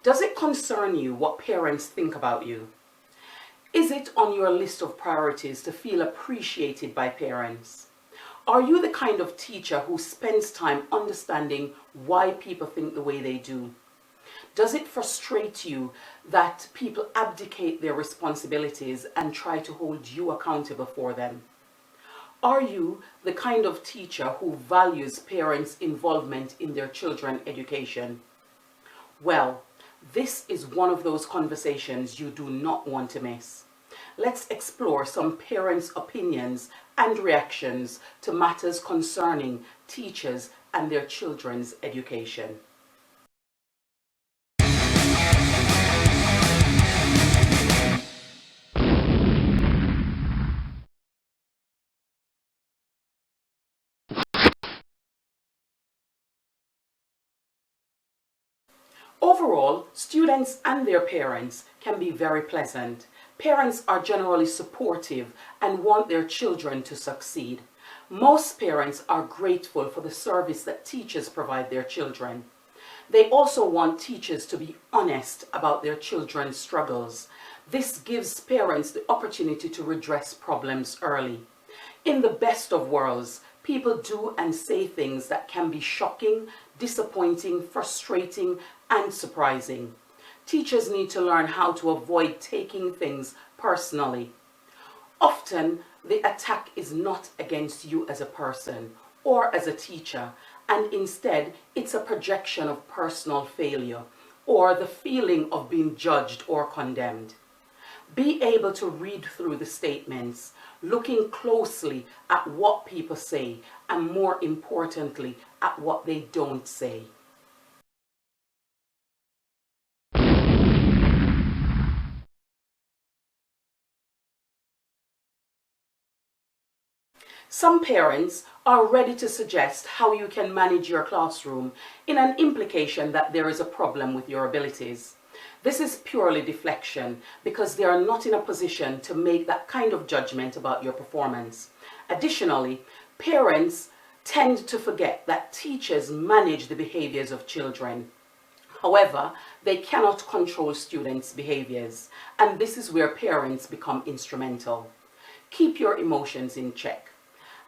Does it concern you what parents think about you? Is it on your list of priorities to feel appreciated by parents? Are you the kind of teacher who spends time understanding why people think the way they do? Does it frustrate you that people abdicate their responsibilities and try to hold you accountable for them? Are you the kind of teacher who values parents' involvement in their children's education? Well, this is one of those conversations you do not want to miss. Let's explore some parents' opinions and reactions to matters concerning teachers and their children's education. Overall, students and their parents can be very pleasant. Parents are generally supportive and want their children to succeed. Most parents are grateful for the service that teachers provide their children. They also want teachers to be honest about their children's struggles. This gives parents the opportunity to redress problems early. In the best of worlds, people do and say things that can be shocking, disappointing, frustrating, and surprising. Teachers need to learn how to avoid taking things personally. Often, the attack is not against you as a person or as a teacher, and instead, it's a projection of personal failure or the feeling of being judged or condemned. Be able to read through the statements, looking closely at what people say, and more importantly, at what they don't say. Some parents are ready to suggest how you can manage your classroom in an implication that there is a problem with your abilities. This is purely deflection because they are not in a position to make that kind of judgment about your performance. Additionally, parents tend to forget that teachers manage the behaviors of children. However, they cannot control students' behaviors, and this is where parents become instrumental. Keep your emotions in check.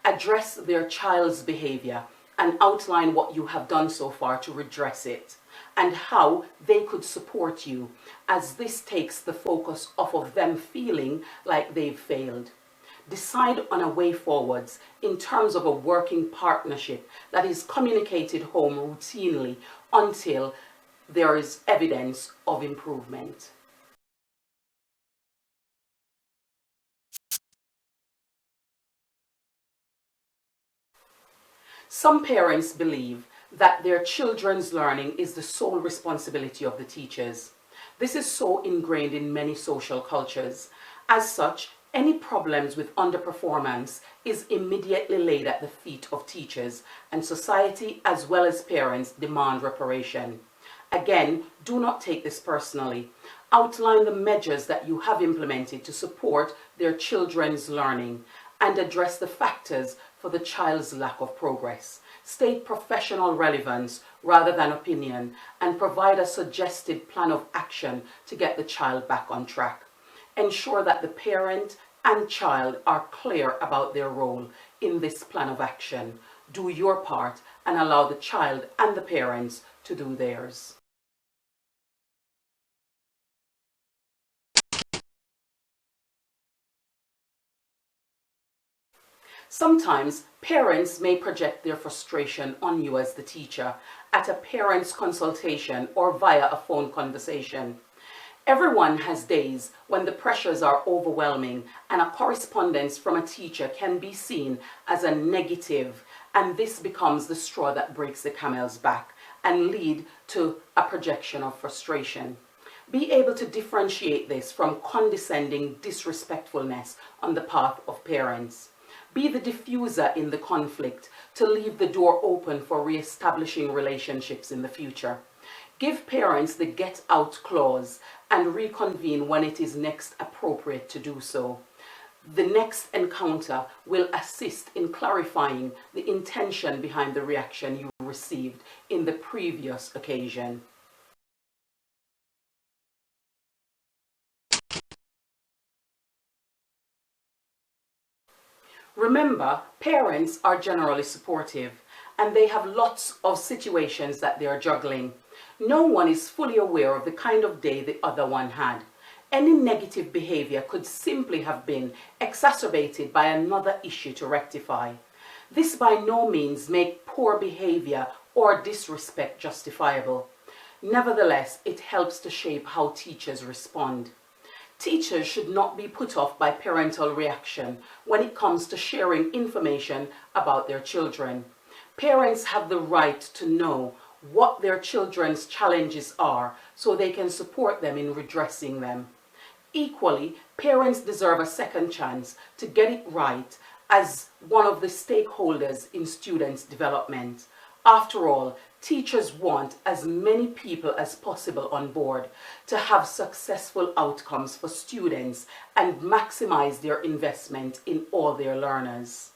Address their child's behavior and outline what you have done so far to redress it and how they could support you, as this takes the focus off of them feeling like they've failed. Decide on a way forwards in terms of a working partnership that is communicated home routinely until there is evidence of improvement. Some parents believe that their children's learning is the sole responsibility of the teachers. This is so ingrained in many social cultures. As such, any problems with underperformance is immediately laid at the feet of teachers, and society as well as parents demand reparation. Again, do not take this personally. Outline the measures that you have implemented to support their children's learning and address the factors for the child's lack of progress. State professional relevance rather than opinion and provide a suggested plan of action to get the child back on track. Ensure that the parent and child are clear about their role in this plan of action. Do your part and allow the child and the parents to do theirs. Sometimes parents may project their frustration on you as the teacher at a parent's consultation or via a phone conversation. Everyone has days when the pressures are overwhelming and a correspondence from a teacher can be seen as a negative, and this becomes the straw that breaks the camel's back and lead to a projection of frustration. Be able to differentiate this from condescending disrespectfulness on the part of parents. Be the diffuser in the conflict to leave the door open for re-establishing relationships in the future. Give parents the get out clause and reconvene when it is next appropriate to do so. The next encounter will assist in clarifying the intention behind the reaction you received in the previous occasion. Remember, parents are generally supportive and they have lots of situations that they are juggling. No one is fully aware of the kind of day the other one had. Any negative behavior could simply have been exacerbated by another issue to rectify. This by no means makes poor behavior or disrespect justifiable. Nevertheless, it helps to shape how teachers respond. Teachers should not be put off by parental reaction when it comes to sharing information about their children. Parents have the right to know what their children's challenges are so they can support them in redressing them. Equally, parents deserve a second chance to get it right as one of the stakeholders in students' development. After all, teachers want as many people as possible on board to have successful outcomes for students and maximize their investment in all their learners.